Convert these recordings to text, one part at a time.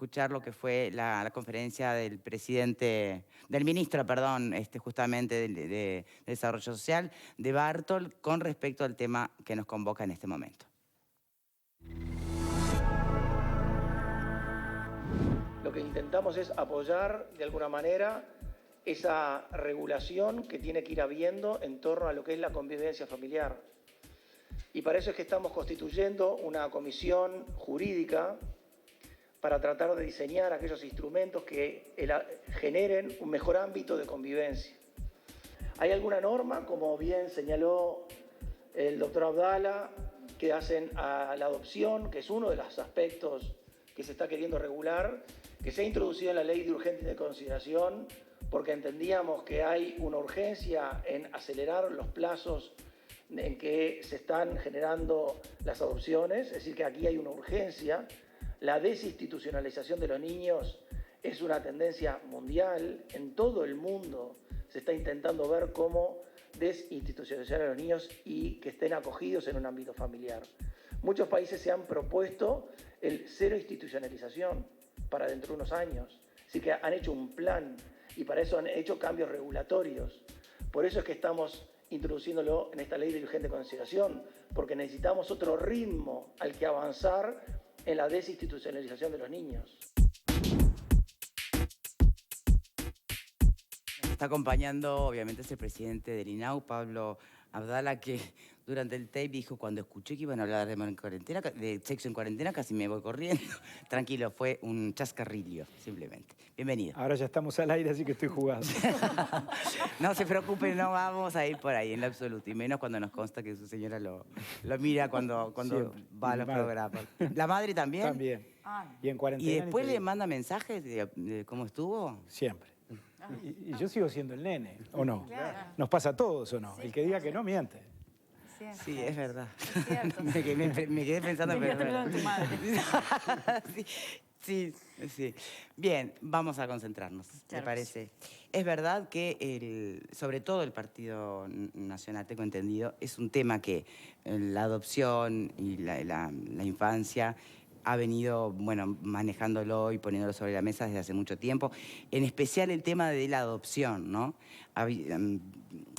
escuchar lo que fue la conferencia del presidente, del ministro, perdón, justamente de Desarrollo Social, de Bartol, con respecto al tema que nos convoca en este momento. Lo que intentamos es apoyar de alguna manera esa regulación que tiene que ir habiendo en torno a lo que es la convivencia familiar. Y para eso es que estamos constituyendo una comisión jurídica para tratar de diseñar aquellos instrumentos que generen un mejor ámbito de convivencia. Hay alguna norma, como bien señaló el doctor Abdala, que hacen a la adopción, que es uno de los aspectos que se está queriendo regular, que se ha introducido en la ley de urgente de consideración, porque entendíamos que hay una urgencia en acelerar los plazos en que se están generando las adopciones, es decir, que aquí hay una urgencia. La desinstitucionalización de los niños es una tendencia mundial. En todo el mundo se está intentando ver cómo desinstitucionalizar a los niños y que estén acogidos en un ámbito familiar. Muchos países se han propuesto el cero institucionalización para dentro de unos años. Así que han hecho un plan y para eso han hecho cambios regulatorios. Por eso es que estamos introduciéndolo en esta ley de urgente consideración, porque necesitamos otro ritmo al que avanzar en la desinstitucionalización de los niños. Nos está acompañando, obviamente, es el presidente del INAU, Pablo Abdala, que durante el tape dijo, cuando escuché que iban a hablar de sexo en cuarentena, casi me voy corriendo. Tranquilo, fue un chascarrillo, simplemente. Bienvenido. Ahora ya estamos al aire, así que estoy jugando. No se preocupe, no vamos a ir por ahí en lo absoluto. Y menos cuando nos consta que su señora lo mira cuando va a los programas. ¿La madre también? También. Y en cuarentena. ¿Y después le manda mensajes de cómo estuvo? Siempre. Y yo sigo siendo el nene, ¿o no? Claro. Nos pasa a todos, ¿o no? Sí, el que diga que no, miente. Sí, es verdad. Me quedé pensando... En tu madre. Sí. Bien, vamos a concentrarnos, ¿te parece? Es verdad que, sobre todo el Partido Nacional, tengo entendido, es un tema que la adopción y la infancia ha venido, bueno, manejándolo y poniéndolo sobre la mesa desde hace mucho tiempo. En especial el tema de la adopción, ¿no?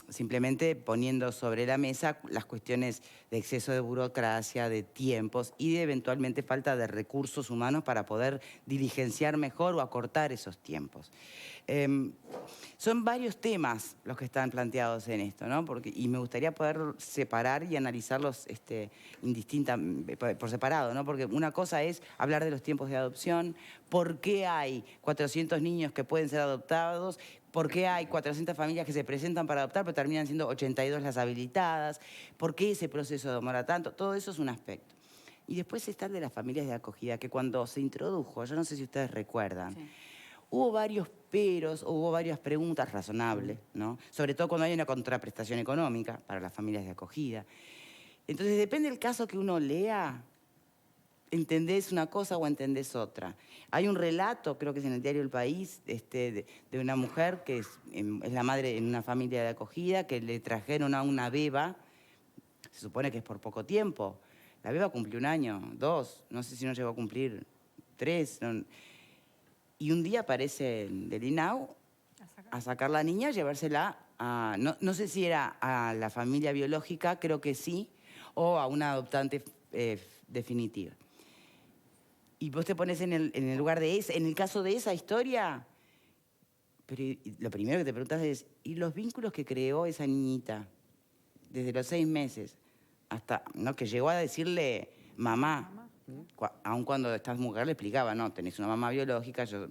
Simplemente poniendo sobre la mesa las cuestiones de exceso de burocracia, de tiempos y de eventualmente falta de recursos humanos para poder diligenciar mejor o acortar esos tiempos. Son varios temas los que están planteados en esto, ¿no? Y me gustaría poder separar y analizarlos por separado, ¿no? Porque una cosa es hablar de los tiempos de adopción, por qué hay 400 niños que pueden ser adoptados, por qué hay 400 familias que se presentan para adoptar pero terminan siendo 82 las habilitadas, por qué ese proceso demora tanto, todo eso es un aspecto. Y después está el de las familias de acogida, que cuando se introdujo, yo no sé si ustedes recuerdan, sí, hubo varios peros, hubo varias preguntas razonables, ¿no? Sobre todo cuando hay una contraprestación económica para las familias de acogida. Entonces, depende del caso que uno lea, entendés una cosa o entendés otra. Hay un relato, creo que es en el diario El País, de una mujer que es la madre en una familia de acogida, que le trajeron a una beba, se supone que es por poco tiempo. La beba cumplió 1 año, 2, no sé si no llegó a cumplir 3. Y un día aparece del INAU a sacar la niña, a llevársela a... No sé si era a la familia biológica, creo que sí, o a una adoptante definitiva. Y vos te pones en el lugar de esa, en el caso de esa historia, pero lo primero que te preguntas es, ¿y los vínculos que creó esa niñita desde los 6 meses hasta, ¿no?, que llegó a decirle mamá? Aun cuando esta mujer le explicaba, no, tenés una mamá biológica, yo...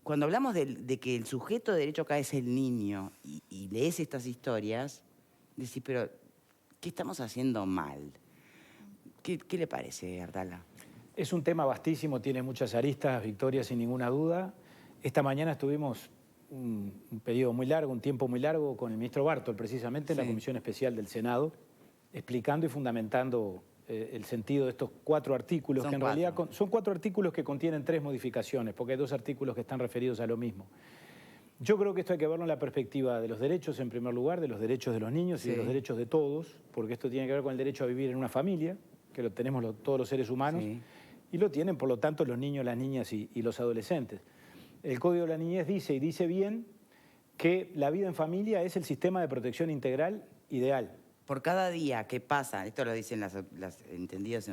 Cuando hablamos de que el sujeto de derecho acá es el niño y lees estas historias, decís, pero ¿qué estamos haciendo mal? ¿Qué le parece, Abdala? Es un tema vastísimo, tiene muchas aristas, Victoria, sin ninguna duda. Esta mañana estuvimos un periodo muy largo, un tiempo muy largo, con el ministro Bartol, precisamente, en la Comisión Especial del Senado, explicando y fundamentando el sentido de estos 4 artículos, que en realidad son 4 artículos que contienen 3 modificaciones, porque hay 2 artículos que están referidos a lo mismo. Yo creo que esto hay que verlo en la perspectiva de los derechos, en primer lugar, de los derechos de los niños y de los derechos de todos, porque esto tiene que ver con el derecho a vivir en una familia, que lo tenemos todos los seres humanos, y lo tienen, por lo tanto, los niños, las niñas y los adolescentes. El Código de la Niñez dice, y dice bien, que la vida en familia es el sistema de protección integral ideal. Por cada día que pasa, esto lo dicen las entendidas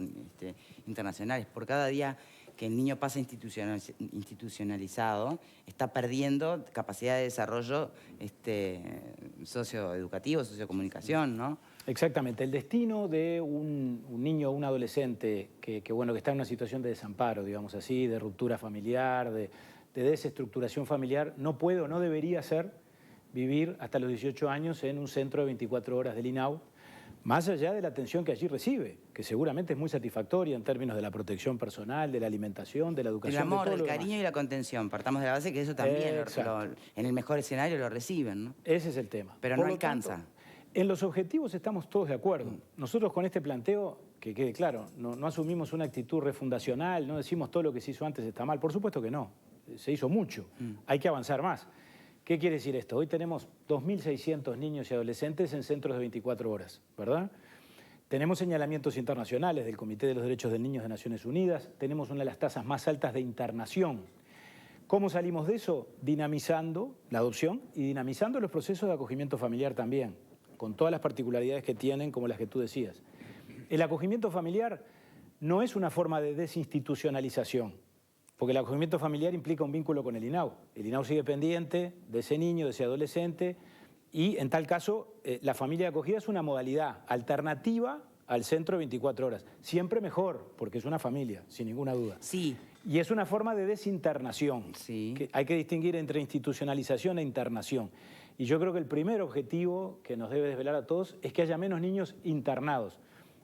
internacionales, por cada día que el niño pasa institucionalizado, está perdiendo capacidad de desarrollo socioeducativo, sociocomunicación, ¿no? Exactamente. El destino de un niño o un adolescente que está en una situación de desamparo, digamos así, de ruptura familiar, de desestructuración familiar, no puede o no debería ser vivir hasta los 18 años en un centro de 24 horas del INAU, más allá de la atención que allí recibe, que seguramente es muy satisfactoria en términos de la protección personal, de la alimentación, de la educación. El amor, el cariño y la contención. Partamos de la base que eso también en el mejor escenario lo reciben, ¿no? Ese es el tema. Pero no alcanza. En los objetivos estamos todos de acuerdo. Nosotros con este planteo, que quede claro, no asumimos una actitud refundacional, no decimos todo lo que se hizo antes está mal. Por supuesto que no, se hizo mucho, hay que avanzar más. ¿Qué quiere decir esto? Hoy tenemos 2.600 niños y adolescentes en centros de 24 horas, ¿verdad? Tenemos señalamientos internacionales del Comité de los Derechos del Niño de Naciones Unidas, tenemos una de las tasas más altas de internación. ¿Cómo salimos de eso? Dinamizando la adopción y dinamizando los procesos de acogimiento familiar también, con todas las particularidades que tienen, como las que tú decías. El acogimiento familiar no es una forma de desinstitucionalización, porque el acogimiento familiar implica un vínculo con el INAU. El INAU sigue pendiente de ese niño, de ese adolescente, y en tal caso la familia de acogida es una modalidad alternativa al centro de 24 horas. Siempre mejor, porque es una familia, sin ninguna duda. Sí. Y es una forma de desinternación. Sí. Que hay que distinguir entre institucionalización e internación. Y yo creo que el primer objetivo que nos debe desvelar a todos es que haya menos niños internados,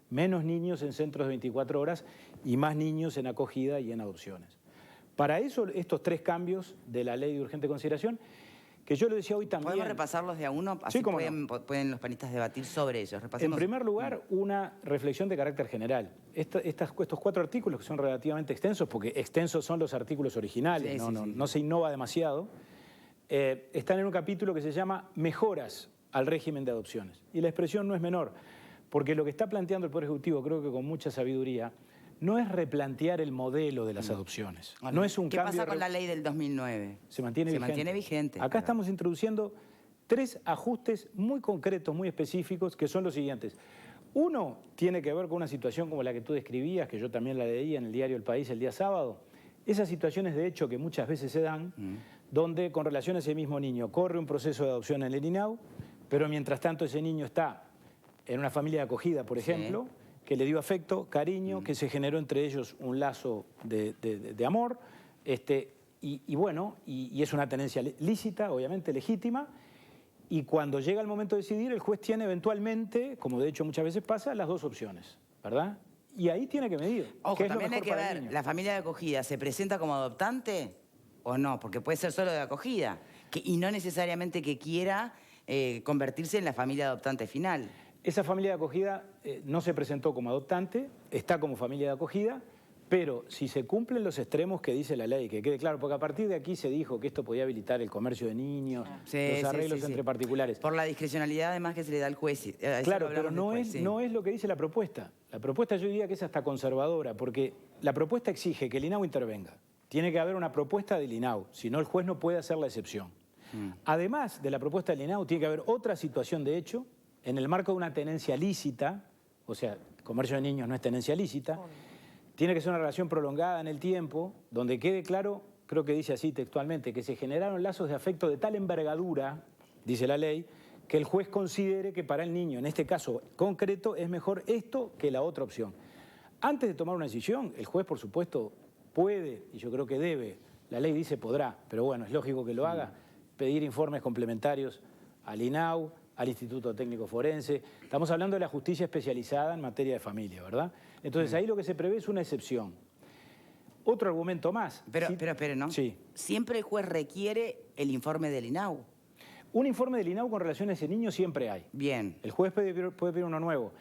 menos niños en centros de 24 horas y más niños en acogida y en adopciones. Para eso, estos 3 cambios de la ley de urgente consideración, que yo lo decía hoy también... ¿Podemos repasarlos de a uno? Así sí, pueden los panistas debatir sobre ellos. En primer lugar, una reflexión de carácter general. Estos 4 artículos, que son relativamente extensos, porque extensos son los artículos originales, no se innova demasiado, están en un capítulo que se llama Mejoras al régimen de adopciones. Y la expresión no es menor, porque lo que está planteando el Poder Ejecutivo, creo que con mucha sabiduría, no es replantear el modelo de las adopciones. No es un ¿Qué cambio... pasa con la ley del 2009? Se mantiene vigente. Acá estamos introduciendo 3 ajustes muy concretos, muy específicos, que son los siguientes. Uno tiene que ver con una situación como la que tú describías, que yo también la leía en el diario El País el día sábado. Esas situaciones de hecho que muchas veces se dan, donde con relación a ese mismo niño corre un proceso de adopción en el INAU, pero mientras tanto ese niño está en una familia de acogida, por ejemplo, que le dio afecto, cariño, que se generó entre ellos un lazo de amor, y es una tenencia lícita, obviamente legítima, y cuando llega el momento de decidir, el juez tiene eventualmente, como de hecho muchas veces pasa, las 2 opciones, ¿verdad? Y ahí tiene que medir. Ojo, ¿qué es también lo hay mejor que para el ver, niño? ¿la familia de acogida se presenta como adoptante o no? Porque puede ser solo de acogida, y no necesariamente que quiera convertirse en la familia adoptante final. Esa familia de acogida no se presentó como adoptante, está como familia de acogida, pero si se cumplen los extremos que dice la ley, que quede claro, porque a partir de aquí se dijo que esto podía habilitar el comercio de niños, los arreglos entre particulares. Por la discrecionalidad además que se le da al juez. Claro, pero no es lo que dice la propuesta. La propuesta yo diría que es hasta conservadora, porque la propuesta exige que el INAU intervenga. Tiene que haber una propuesta del INAU, si no el juez no puede hacer la excepción. Además de la propuesta del INAU, tiene que haber otra situación de hecho, en el marco de una tenencia lícita, o sea, comercio de niños no es tenencia lícita, tiene que ser una relación prolongada en el tiempo, donde quede claro, creo que dice así textualmente, que se generaron lazos de afecto de tal envergadura, dice la ley, que el juez considere que para el niño, en este caso concreto, es mejor esto que la otra opción. Antes de tomar una decisión, el juez, por supuesto, puede, y yo creo que debe, la ley dice podrá, pero bueno, es lógico que lo haga, pedir informes complementarios al INAU, al Instituto Técnico Forense. Estamos hablando de la justicia especializada en materia de familia, ¿verdad? Entonces ahí lo que se prevé es una excepción. Otro argumento más. Pero espere, ¿no? Sí. Siempre el juez requiere el informe del INAU. Un informe del INAU con relación a ese niño siempre hay. Bien. El juez puede pedir uno nuevo.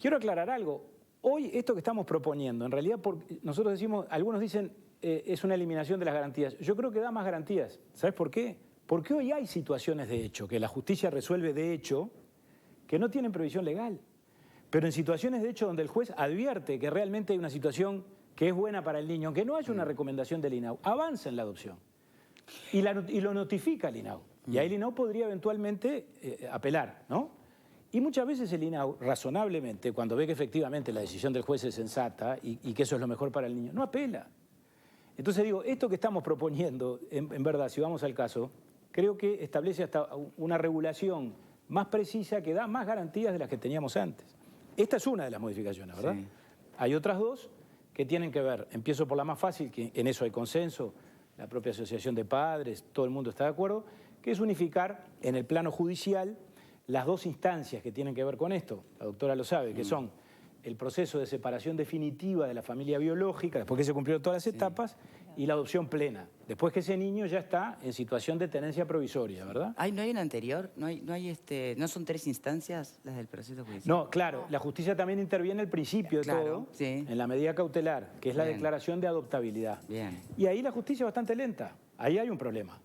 Quiero aclarar algo. Hoy esto que estamos proponiendo, en realidad nosotros decimos, algunos dicen es una eliminación de las garantías. Yo creo que da más garantías. ¿Sabes por qué? Porque hoy hay situaciones de hecho, que la justicia resuelve de hecho, que no tienen previsión legal. Pero en situaciones de hecho donde el juez advierte que realmente hay una situación que es buena para el niño, aunque no haya una recomendación del INAU, avanza en la adopción y lo notifica al INAU. Y ahí el INAU podría eventualmente apelar, ¿no? Y muchas veces el INAU, razonablemente, cuando ve que efectivamente la decisión del juez es sensata y que eso es lo mejor para el niño, no apela. Entonces digo, esto que estamos proponiendo, en verdad, si vamos al caso, creo que establece hasta una regulación más precisa que da más garantías de las que teníamos antes. Esta es una de las modificaciones, ¿verdad? Sí. Hay otras dos que tienen que ver, empiezo por la más fácil, que en eso hay consenso, la propia asociación de padres, todo el mundo está de acuerdo, que es unificar en el plano judicial las dos instancias que tienen que ver con esto. La doctora lo sabe, que son el proceso de separación definitiva de la familia biológica, después que se cumplieron todas las etapas, y la adopción plena, después que ese niño ya está en situación de tenencia provisoria, ¿verdad? ¿No hay una anterior? ¿No son 3 instancias las del proceso judicial? No, claro, la justicia también interviene al principio de todo, en la medida cautelar, que es la declaración de adoptabilidad. Bien. Y ahí la justicia es bastante lenta, ahí hay un problema.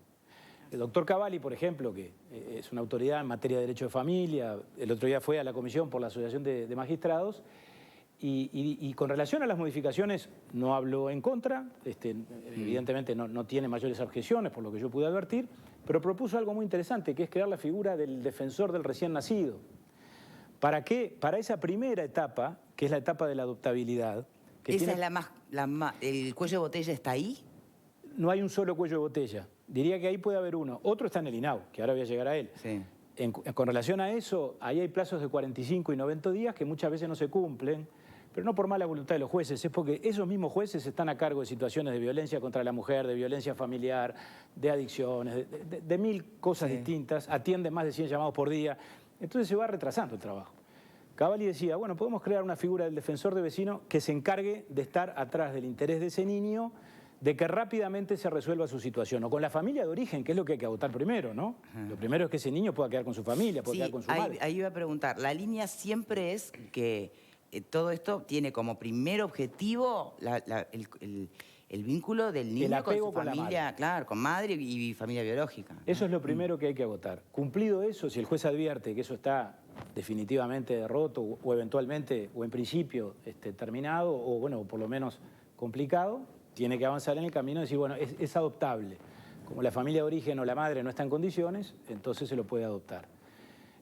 El doctor Cavalli, por ejemplo, que es una autoridad en materia de derecho de familia, el otro día fue a la comisión por la Asociación de Magistrados, y con relación a las modificaciones no habló en contra, evidentemente no tiene mayores objeciones por lo que yo pude advertir, pero propuso algo muy interesante, que es crear la figura del defensor del recién nacido. ¿Para qué? Para esa primera etapa, que es la etapa de la adoptabilidad. ¿Esa es el cuello de botella está ahí? No hay un solo cuello de botella. Diría que ahí puede haber uno. Otro está en el INAU, que ahora voy a llegar a él. Sí. Con relación a eso, ahí hay plazos de 45 y 90 días que muchas veces no se cumplen, pero no por mala voluntad de los jueces, es porque esos mismos jueces están a cargo de situaciones de violencia contra la mujer, de violencia familiar, de adicciones, de 1000 cosas distintas, atienden más de 100 llamados por día, entonces se va retrasando el trabajo. Cavalli decía, bueno, podemos crear una figura del defensor de vecino que se encargue de estar atrás del interés de ese niño, de que rápidamente se resuelva su situación, o con la familia de origen, que es lo que hay que agotar primero, ¿no? Lo primero es que ese niño pueda quedar con su familia, pueda quedar con su madre. Ahí iba a preguntar, la línea siempre es que todo esto tiene como primer objetivo el vínculo del niño con su familia, claro, con madre y familia biológica. Eso es lo primero que hay que agotar. Cumplido eso, si el juez advierte que eso está definitivamente roto o eventualmente, o en principio, terminado, o bueno, por lo menos complicado, tiene que avanzar en el camino y decir, bueno, es adoptable. Como la familia de origen o la madre no está en condiciones, entonces se lo puede adoptar.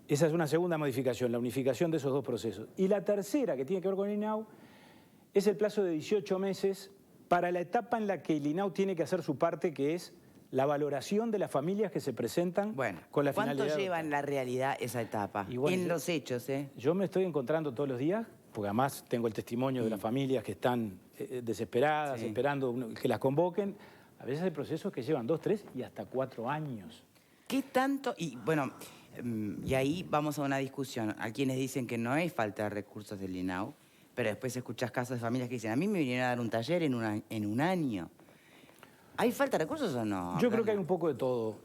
Esa es una segunda modificación, la unificación de esos dos procesos. Y la tercera, que tiene que ver con el INAU, es el plazo de 18 meses para la etapa en la que el INAU tiene que hacer su parte, que es la valoración de las familias que se presentan con la finalidad. ¿Cuánto lleva en la realidad esa etapa? En los hechos, Yo me estoy encontrando todos los días, porque además tengo el testimonio de las familias que están desesperadas, esperando que las convoquen. A veces hay procesos que llevan 2, 3 y hasta 4 años. ¿Qué tanto? Y bueno, y ahí vamos a una discusión. Hay quienes dicen que no es falta de recursos del INAU, pero después escuchás casos de familias que dicen, a mí me vinieron a dar un taller en un año. ¿Hay falta de recursos o no? Yo creo que hay un poco de todo.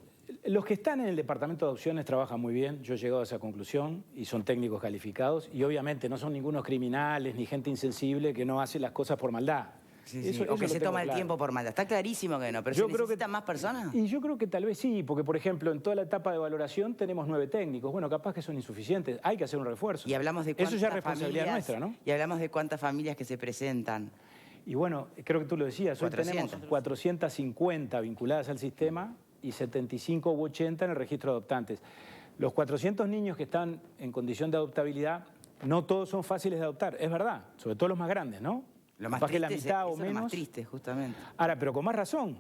Los que están en el departamento de adopciones trabajan muy bien, yo he llegado a esa conclusión, y son técnicos calificados, y obviamente no son ningunos criminales ni gente insensible que no hace las cosas por maldad. O que se toma el tiempo por maldad. Está clarísimo que no, pero ¿se necesitan más personas? Y yo creo que tal vez sí, porque por ejemplo en toda la etapa de valoración tenemos 9 técnicos. Bueno, capaz que son insuficientes, hay que hacer un refuerzo. Y hablamos de cuántas Eso ya es responsabilidad nuestra, ¿no? Y hablamos de cuántas familias que se presentan. Y bueno, creo que tú lo decías, hoy tenemos 450 vinculadas al sistema y 75 u 80 en el registro de adoptantes. Los 400 niños que están en condición de adoptabilidad, no todos son fáciles de adoptar, es verdad, sobre todo los más grandes, ¿no? Lo más triste, la mitad o menos. Lo más triste, justamente. Ahora, pero con más razón,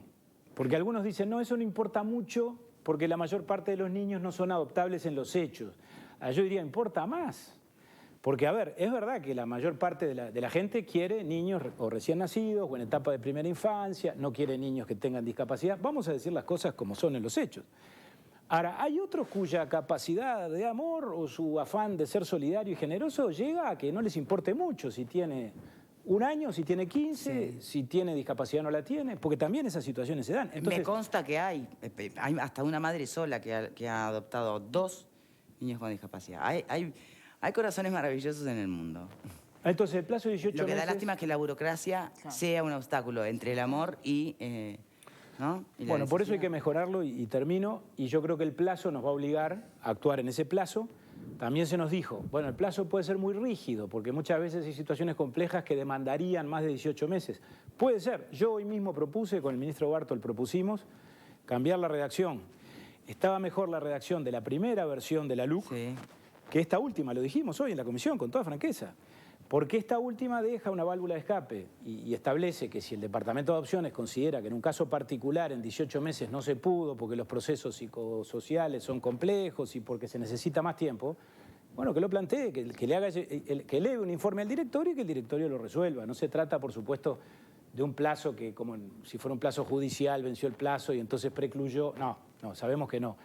porque algunos dicen, no, eso no importa mucho, porque la mayor parte de los niños no son adoptables en los hechos. Yo diría, importa más. Porque, a ver, es verdad que la mayor parte de la gente quiere niños o recién nacidos o en etapa de primera infancia, no quiere niños que tengan discapacidad. Vamos a decir las cosas como son en los hechos. Ahora, hay otros cuya capacidad de amor o su afán de ser solidario y generoso llega a que no les importe mucho si tiene 1 año, si tiene 15, si tiene discapacidad no la tiene, porque también esas situaciones se dan. Entonces, me consta que hay hasta una madre sola que ha adoptado 2 niños con discapacidad. Hay corazones maravillosos en el mundo. Entonces, el plazo de 18 meses... Lo que da lástima es que la burocracia sea un obstáculo entre el amor y... ¿no? Y bueno, por eso hay que mejorarlo y termino. Y yo creo que el plazo nos va a obligar a actuar en ese plazo También se nos dijo, bueno, el plazo puede ser muy rígido, porque muchas veces hay situaciones complejas que demandarían más de 18 meses. Puede ser. Yo hoy mismo propuse, con el ministro Bartol propusimos, cambiar la redacción. Estaba mejor la redacción de la primera versión de la LUC que esta última, lo dijimos hoy en la comisión, con toda franqueza. Porque esta última deja una válvula de escape y establece que si el Departamento de Adopciones considera que en un caso particular en 18 meses no se pudo porque los procesos psicosociales son complejos y porque se necesita más tiempo, bueno, que lo plantee, que eleve un informe al directorio y que el directorio lo resuelva. No se trata, por supuesto, de un plazo que, como si fuera un plazo judicial, venció el plazo y entonces precluyó. No, sabemos que no.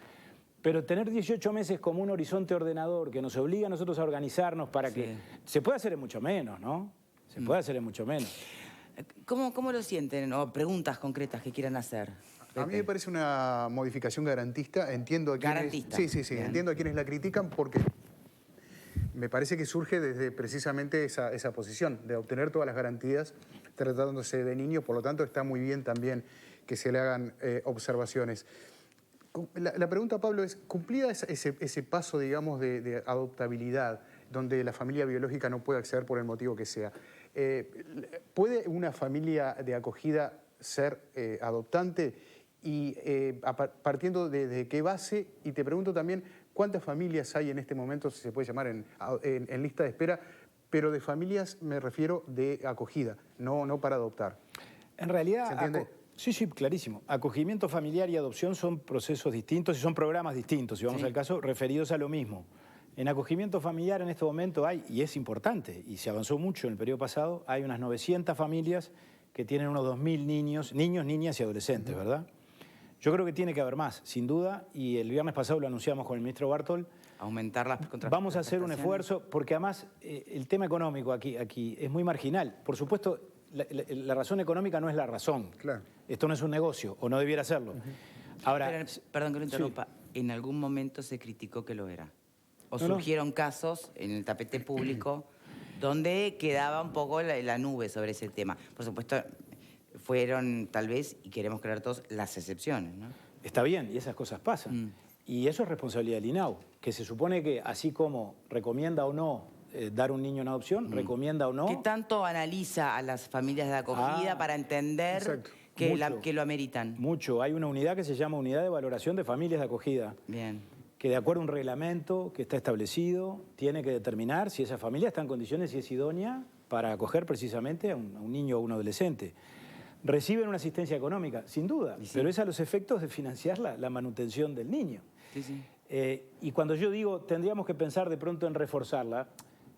Pero tener 18 meses como un horizonte ordenador que nos obliga a nosotros a organizarnos para que... Se puede hacer en mucho menos, ¿no? Se puede hacer en mucho menos. ¿Cómo lo sienten? O preguntas concretas que quieran hacer. A mí me parece una modificación garantista. Entiendo a quienes... Garantista. Sí. Entiendo a quienes la critican porque me parece que surge desde precisamente esa posición de obtener todas las garantías tratándose de niños. Por lo tanto, está muy bien también que se le hagan observaciones. La pregunta, Pablo, es, cumplida ese paso, digamos, de adoptabilidad, donde la familia biológica no puede acceder por el motivo que sea, ¿puede una familia de acogida ser adoptante? Y partiendo de qué base, y te pregunto también, ¿cuántas familias hay en este momento, si se puede llamar, en lista de espera, pero de familias me refiero de acogida, no para adoptar? En realidad... ¿Se entiende? Sí, clarísimo. Acogimiento familiar y adopción son procesos distintos y son programas distintos, si vamos al caso, referidos a lo mismo. En acogimiento familiar en este momento hay, y es importante, y se avanzó mucho en el periodo pasado, hay unas 900 familias que tienen unos 2.000 niños, niñas y adolescentes, ¿verdad? Yo creo que tiene que haber más, sin duda, y el viernes pasado lo anunciamos con el ministro Bartol. Aumentar las contrataciones. Vamos a hacer un esfuerzo, porque además el tema económico aquí es muy marginal. Por supuesto, la razón económica no es la razón. Claro. Esto no es un negocio, o no debiera serlo. Ahora, Pero, perdón que lo interrumpa. En algún momento se criticó que lo era. O surgieron casos en el tapete público donde quedaba un poco la nube sobre ese tema. Por supuesto, fueron tal vez, y queremos creer todos, las excepciones, ¿no? Está bien, y esas cosas pasan. Y eso es responsabilidad del INAU, que se supone que así como recomienda o no dar un niño en adopción, recomienda o no... ¿Qué tanto analiza a las familias de acogida para entender que lo ameritan? Mucho. Hay una unidad que se llama Unidad de Valoración de Familias de Acogida. Bien. Que de acuerdo a un reglamento que está establecido, tiene que determinar si esa familia está en condiciones y es idónea para acoger precisamente a un niño o un adolescente. Reciben una asistencia económica, sin duda, pero es a los efectos de financiar la manutención del niño. Y cuando yo digo tendríamos que pensar de pronto en reforzarla,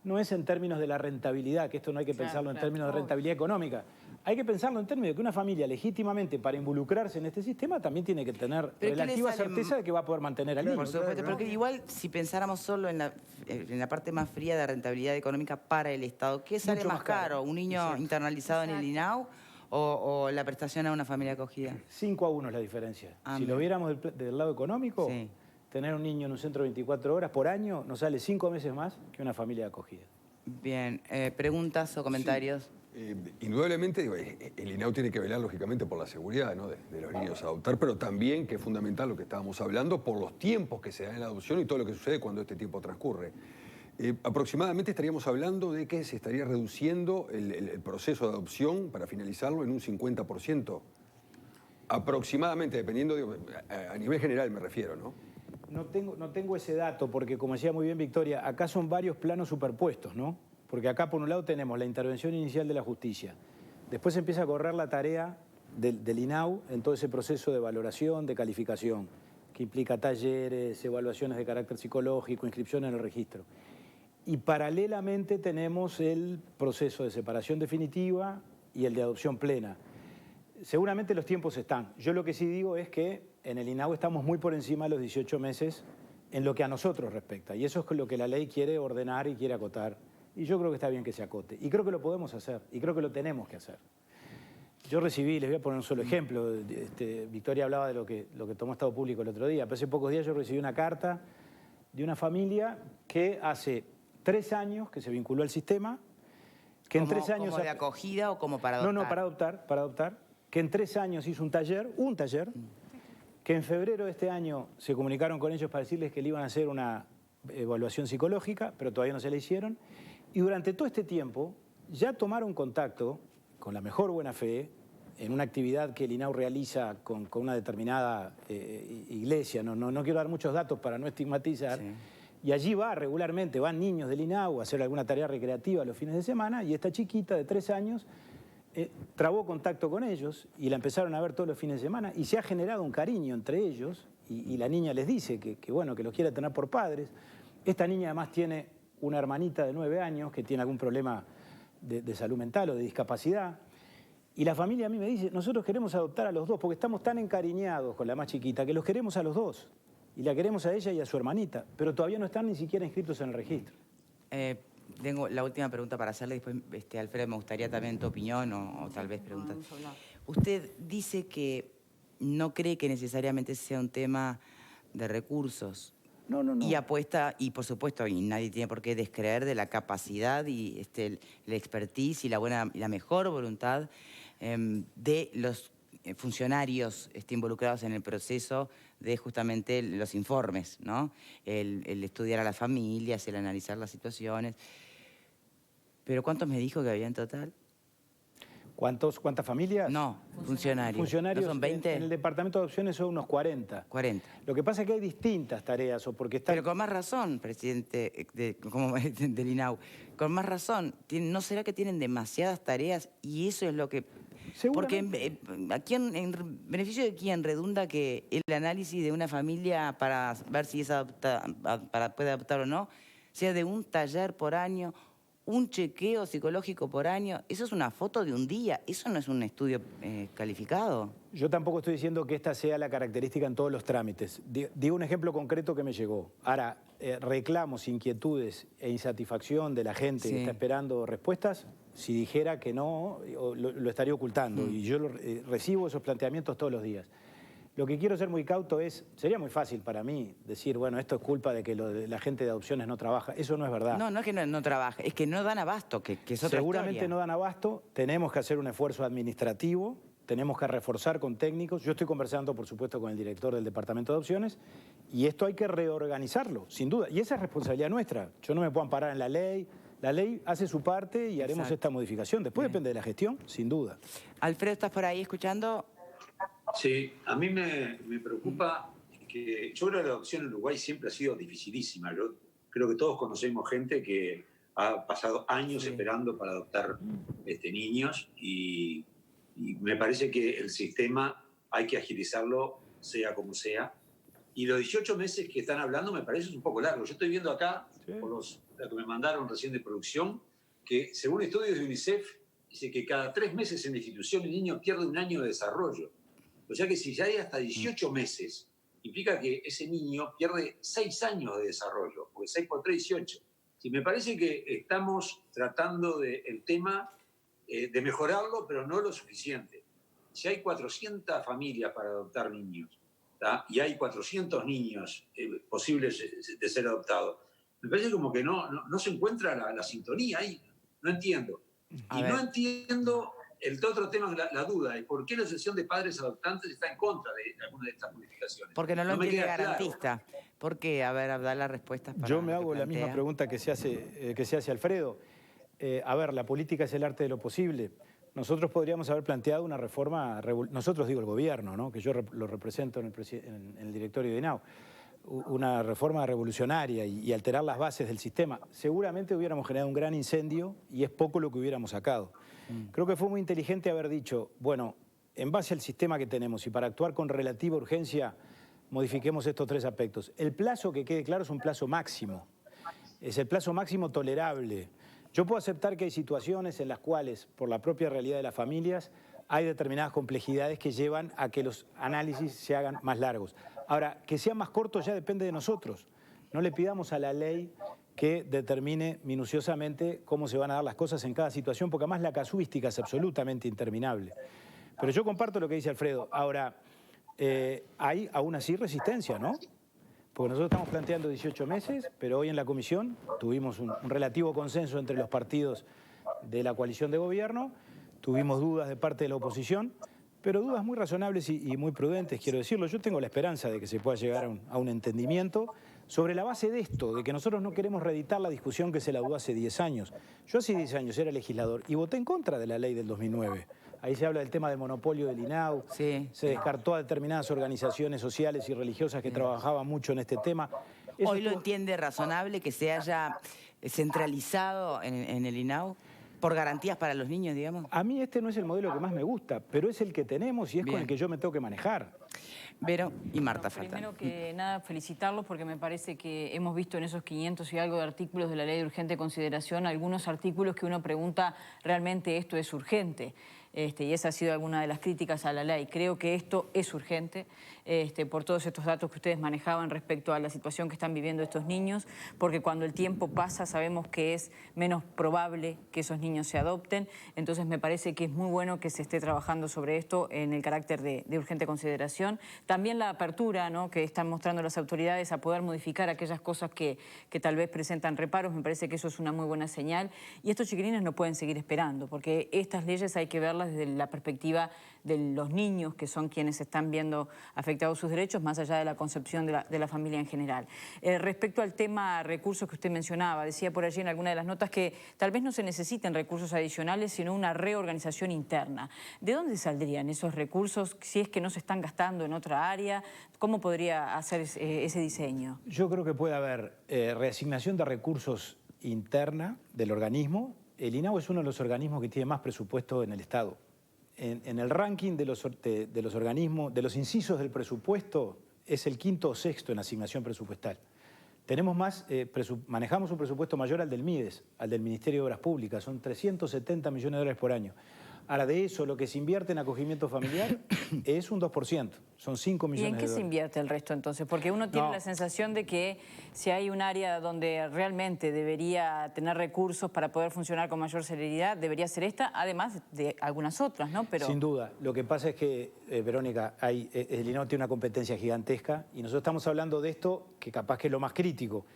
no es en términos de la rentabilidad, que esto no hay que pensarlo en términos de rentabilidad económica. Hay que pensarlo en términos de que una familia legítimamente para involucrarse en este sistema también tiene que tener relativa certeza de que va a poder mantener al niño. Por supuesto, porque igual si pensáramos solo en la parte más fría de rentabilidad económica para el Estado, ¿qué sale más caro? ¿Un niño internalizado en el INAU o la prestación a una familia acogida? 5-1 es la diferencia. Si lo viéramos del lado económico, tener un niño en un centro 24 horas por año nos sale 5 veces más que una familia de acogida. Bien, ¿preguntas o comentarios? Indudablemente, digo, el INAU tiene que velar, lógicamente, por la seguridad, ¿no?, de los niños a adoptar, pero también, que es fundamental lo que estábamos hablando, por los tiempos que se dan en la adopción y todo lo que sucede cuando este tiempo transcurre. Aproximadamente estaríamos hablando de que se estaría reduciendo el proceso de adopción para finalizarlo en un 50%. Aproximadamente, dependiendo, digo, a nivel general me refiero, ¿no? No tengo ese dato porque, como decía muy bien Victoria, acá son varios planos superpuestos, ¿no? Porque acá, por un lado, tenemos la intervención inicial de la justicia. Después empieza a correr la tarea del INAU en todo ese proceso de valoración, de calificación, que implica talleres, evaluaciones de carácter psicológico, inscripción en el registro. Y paralelamente tenemos el proceso de separación definitiva y el de adopción plena. Seguramente los tiempos están. Yo lo que sí digo es que en el INAU estamos muy por encima de los 18 meses en lo que a nosotros respecta. Y eso es lo que la ley quiere ordenar y quiere acotar. Y yo creo que está bien que se acote. Y creo que lo podemos hacer. Y creo que lo tenemos que hacer. Yo recibí, les voy a poner un solo ejemplo. Victoria hablaba de lo que tomó Estado Público el otro día. Pero hace pocos días yo recibí una carta de una familia que hace 3 años que se vinculó al sistema. Que en 3 años... ¿Como de acogida o como para adoptar? No, para adoptar. Que en 3 años hizo un taller, que en febrero de este año se comunicaron con ellos para decirles que le iban a hacer una evaluación psicológica, pero todavía no se la hicieron. Y durante todo este tiempo ya tomaron contacto con la mejor buena fe en una actividad que el INAU realiza con una determinada iglesia. No quiero dar muchos datos para no estigmatizar. Sí. Y allí regularmente van niños del INAU a hacer alguna tarea recreativa los fines de semana, y esta chiquita de 3 años trabó contacto con ellos y la empezaron a ver todos los fines de semana, y se ha generado un cariño entre ellos, y la niña les dice que bueno, que los quiere tener por padres. Esta niña además tiene una hermanita de 9 años que tiene algún problema de salud mental o de discapacidad. Y la familia a mí me dice, nosotros queremos adoptar a los dos porque estamos tan encariñados con la más chiquita que los queremos a los dos. Y la queremos a ella y a su hermanita, pero todavía no están ni siquiera inscritos en el registro. Tengo la última pregunta para hacerle, después, Alfredo, me gustaría también tu opinión o tal vez preguntas. Usted dice que no cree que necesariamente sea un tema de recursos. No. Y apuesta, y por supuesto, y nadie tiene por qué descreer de la capacidad y la expertise y la mejor voluntad de los funcionarios involucrados en el proceso de justamente los informes, ¿no? El estudiar a las familias, el analizar las situaciones. ¿Pero cuántos me dijo que había en total? ¿Cuántas familias? No, funcionarios. Funcionarios ¿No son 20? En el departamento de adopciones son unos 40. 40. Lo que pasa es que hay distintas tareas, o porque están... Pero con más razón, presidente del INAU, con más razón. ¿No será que tienen demasiadas tareas y eso es lo que... Porque en beneficio de quién redunda que el análisis de una familia para ver si puede adoptar o no, sea de un taller por año, un chequeo psicológico por año? Eso es una foto de un día, eso no es un estudio calificado. Yo tampoco estoy diciendo que esta sea la característica en todos los trámites. Digo un ejemplo concreto que me llegó. Ahora, reclamos, inquietudes e insatisfacción de la gente que está esperando respuestas, si dijera que no, lo estaría ocultando. Y yo recibo esos planteamientos todos los días. Lo que quiero ser muy cauto sería muy fácil para mí decir, bueno, esto es culpa de que la gente de adopciones no trabaja. Eso no es verdad. No es que no trabaja, es que no dan abasto, que es otra Seguramente historia. No dan abasto, tenemos que hacer un esfuerzo administrativo, tenemos que reforzar con técnicos. Yo estoy conversando, por supuesto, con el director del Departamento de Adopciones, y esto hay que reorganizarlo, sin duda. Y esa es responsabilidad nuestra. Yo no me puedo amparar en la ley. La ley hace su parte y haremos esta modificación. Después depende de la gestión, sin duda. Alfredo, ¿estás por ahí escuchando? Sí, a mí me preocupa que yo creo que la adopción en Uruguay siempre ha sido dificilísima. Yo creo que todos conocemos gente que ha pasado años esperando para adoptar niños y me parece que el sistema hay que agilizarlo, sea como sea. Y los 18 meses que están hablando me parece un poco largo. Yo estoy viendo acá, por lo que me mandaron recién de producción, que según estudios de UNICEF, dice que cada 3 meses en la institución el niño pierde 1 año de desarrollo. O sea que si ya hay hasta 18 meses, implica que ese niño pierde 6 años de desarrollo, porque 6 por 3, 18. Sí, me parece que estamos tratando el tema de mejorarlo, pero no lo suficiente. Si hay 400 familias para adoptar niños, ¿tá? Y hay 400 niños posibles de ser adoptados, me parece como que no se encuentra la sintonía ahí. No entiendo. No entiendo el otro tema, la duda, es por qué la Asociación de Padres Adoptantes está en contra de alguna de estas modificaciones. Porque no lo entiende garantista. Claro. ¿Por qué? A ver, da las respuestas. Yo me hago la misma pregunta que se hace Alfredo. A ver, la política es el arte de lo posible. Nosotros podríamos haber planteado una reforma, nosotros digo el gobierno, ¿no? Que yo lo represento en el directorio de INAU, una reforma revolucionaria y alterar las bases del sistema. Seguramente hubiéramos generado un gran incendio y es poco lo que hubiéramos sacado. Creo que fue muy inteligente haber dicho, bueno, en base al sistema que tenemos y para actuar con relativa urgencia, modifiquemos estos 3 aspectos. El plazo, que quede claro, es un plazo máximo. Es el plazo máximo tolerable. Yo puedo aceptar que hay situaciones en las cuales, por la propia realidad de las familias, hay determinadas complejidades que llevan a que los análisis se hagan más largos. Ahora, que sean más cortos ya depende de nosotros. No le pidamos a la ley que determine minuciosamente cómo se van a dar las cosas en cada situación, porque además la casuística es absolutamente interminable. Pero yo comparto lo que dice Alfredo. Ahora, hay aún así resistencia, ¿no? Porque nosotros estamos planteando 18 meses, pero hoy en la comisión tuvimos un relativo consenso entre los partidos de la coalición de gobierno, tuvimos dudas de parte de la oposición, pero dudas muy razonables y muy prudentes, quiero decirlo. Yo tengo la esperanza de que se pueda llegar a un entendimiento, sobre la base de esto, de que nosotros no queremos reeditar la discusión que se laudó hace 10 años. Yo hace 10 años era legislador y voté en contra de la ley del 2009. Ahí se habla del tema del monopolio del INAU, Sí. se descartó a determinadas organizaciones sociales y religiosas que trabajaban mucho en este tema. Eso ¿Hoy lo estuvo- entiende razonable que se haya centralizado en el INAU? Por garantías para los niños, digamos. A mí este no es el modelo que más me gusta, pero es el que tenemos y es Bien. con el que yo me tengo que manejar. Vero y Marta faltan. Primero que nada, felicitarlos porque me parece que hemos visto en esos 500 y algo de artículos de la ley de urgente consideración algunos artículos que uno pregunta, ¿realmente esto es urgente? Y esa ha sido alguna de las críticas a la ley. Creo que esto es urgente por todos estos datos que ustedes manejaban respecto a la situación que están viviendo estos niños, porque cuando el tiempo pasa sabemos que es menos probable que esos niños se adopten. Entonces me parece que es muy bueno que se esté trabajando sobre esto en el carácter de urgente consideración. También la apertura, ¿no?, que están mostrando las autoridades a poder modificar aquellas cosas que tal vez presentan reparos, me parece que eso es una muy buena señal. Y estos chiquilines no pueden seguir esperando, porque estas leyes hay que verlas desde la perspectiva de los niños, que son quienes están viendo afectados sus derechos, más allá de la concepción de la familia en general. Respecto al tema recursos que usted mencionaba, decía por allí en alguna de las notas que tal vez no se necesiten recursos adicionales, sino una reorganización interna. ¿De dónde saldrían esos recursos si es que no se están gastando en otra área? ¿Cómo podría hacer ese diseño? Yo creo que puede haber reasignación de recursos interna del organismo. El INAU es uno de los organismos que tiene más presupuesto en el Estado. En el ranking de los organismos, de los incisos del presupuesto, es el quinto o sexto en asignación presupuestal. Tenemos manejamos un presupuesto mayor al del MIDES, al del Ministerio de Obras Públicas, son 370 millones de dólares por año. Ahora, de eso, lo que se invierte en acogimiento familiar es un 2%, son 5 millones de dólares. ¿Y en qué se invierte el resto entonces? Porque uno tiene la sensación de que si hay un área donde realmente debería tener recursos para poder funcionar con mayor celeridad, debería ser esta, además de algunas otras, ¿no? Pero... Sin duda. Lo que pasa es que, Verónica, el INAU tiene una competencia gigantesca y nosotros estamos hablando de esto que capaz que es lo más crítico.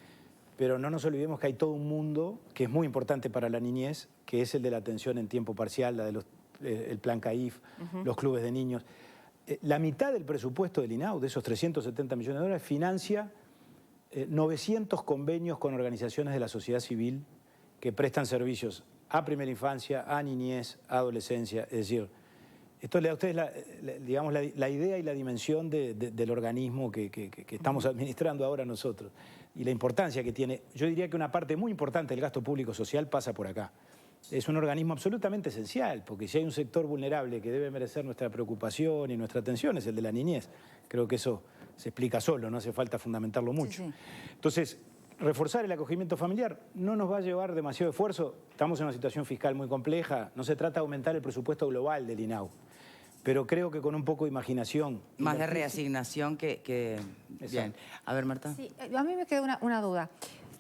Pero no nos olvidemos que hay todo un mundo que es muy importante para la niñez, que es el de la atención en tiempo parcial, la de el plan CAIF, los clubes de niños. La mitad del presupuesto del INAU, de esos 370 millones de dólares, financia 900 convenios con organizaciones de la sociedad civil que prestan servicios a primera infancia, a niñez, a adolescencia. Es decir, esto le da a ustedes la idea y la dimensión del organismo que estamos administrando ahora nosotros y la importancia que tiene. Yo diría que una parte muy importante del gasto público social pasa por acá. Es un organismo absolutamente esencial, porque si hay un sector vulnerable que debe merecer nuestra preocupación y nuestra atención es el de la niñez. Creo que eso se explica solo, no hace falta fundamentarlo mucho. Sí. Entonces, reforzar el acogimiento familiar no nos va a llevar demasiado esfuerzo. Estamos en una situación fiscal muy compleja, no se trata de aumentar el presupuesto global del INAU. Pero creo que con un poco de imaginación... Más de reasignación que... Bien. A ver, Marta. Sí, a mí me queda una duda.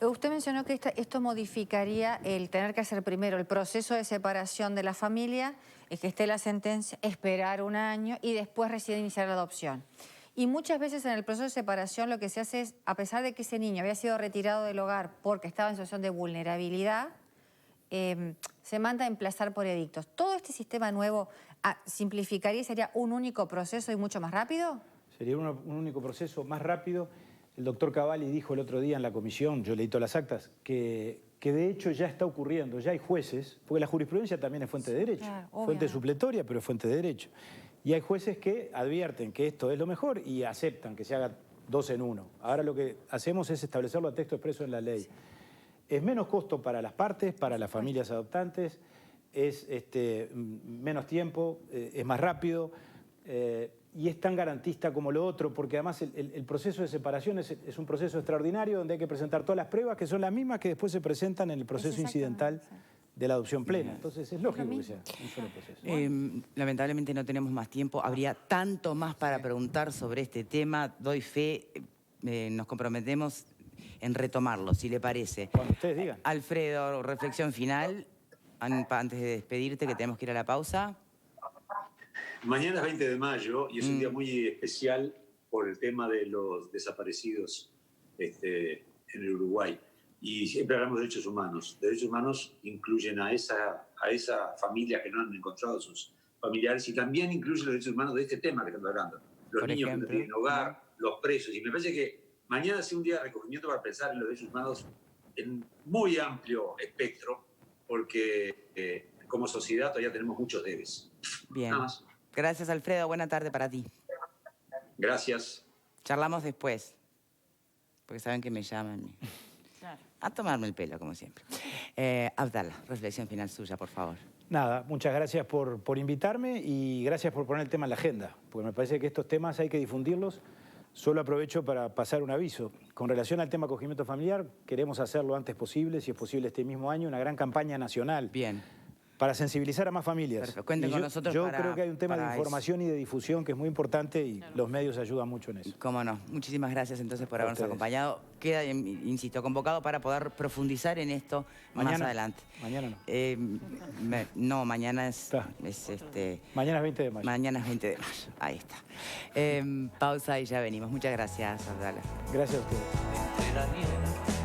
Usted mencionó que esto modificaría el tener que hacer primero el proceso de separación de la familia, que esté la sentencia, esperar un año y después recién iniciar la adopción. Y muchas veces en el proceso de separación lo que se hace es, a pesar de que ese niño había sido retirado del hogar porque estaba en situación de vulnerabilidad, se manda a emplazar por edictos. ¿Todo este sistema nuevo simplificaría y sería un único proceso y mucho más rápido? Sería un único proceso más rápido. El doctor Cavalli dijo el otro día en la comisión, yo leí todas las actas, que de hecho ya está ocurriendo, ya hay jueces, porque la jurisprudencia también es fuente de derecho, Claro, fuente supletoria, pero es fuente de derecho. Y hay jueces que advierten que esto es lo mejor y aceptan que se haga 2 en 1. Ahora lo que hacemos es establecerlo a texto expreso en la ley. Sí. Es menos costo para las partes, para las familias adoptantes, es menos tiempo, es más rápido. Y es tan garantista como lo otro, porque además el proceso de separación es un proceso extraordinario donde hay que presentar todas las pruebas que son las mismas que después se presentan en el proceso incidental de la adopción plena. Entonces es lógico que sea un solo proceso. Lamentablemente no tenemos más tiempo. Habría tanto más para preguntar sobre este tema. Doy fe, nos comprometemos en retomarlo, si le parece. Cuando ustedes digan. Alfredo, reflexión final, antes de despedirte, que tenemos que ir a la pausa. Mañana es 20 de mayo y es un día muy especial por el tema de los desaparecidos en el Uruguay. Y siempre hablamos de derechos humanos. Derechos humanos incluyen a esa familia que no han encontrado a sus familiares y también incluye los derechos humanos de este tema que estamos hablando. Los niños que no tienen hogar, los presos. Y me parece que mañana sea un día de recogimiento para pensar en los derechos humanos en muy amplio espectro, porque como sociedad todavía tenemos muchos debes. Bien. Nada más. Gracias, Alfredo. Buena tarde para ti. Gracias. Charlamos después, porque saben que me llaman. Claro. A tomarme el pelo, como siempre. Abdala, reflexión final suya, por favor. Nada, muchas gracias por invitarme y gracias por poner el tema en la agenda, porque me parece que estos temas hay que difundirlos. Solo aprovecho para pasar un aviso. Con relación al tema acogimiento familiar, queremos hacerlo antes posible, si es posible este mismo año, una gran campaña nacional. Bien. Para sensibilizar a más familias. Perfecto. Cuenten con nosotros Yo para- creo que hay un tema de para información y de difusión que es muy importante y los medios ayudan mucho en eso. Cómo no. Muchísimas gracias entonces por A habernos ustedes. acompañado. Queda, insisto, convocado para poder profundizar en esto más Mañana. adelante. Mañana no. No, mañana es, Está. Mañana es 20 de mayo. mañana es 20 de mayo. Ahí está. Pausa y ya venimos. Muchas gracias, Abdala. Gracias a ustedes. Entre la nieve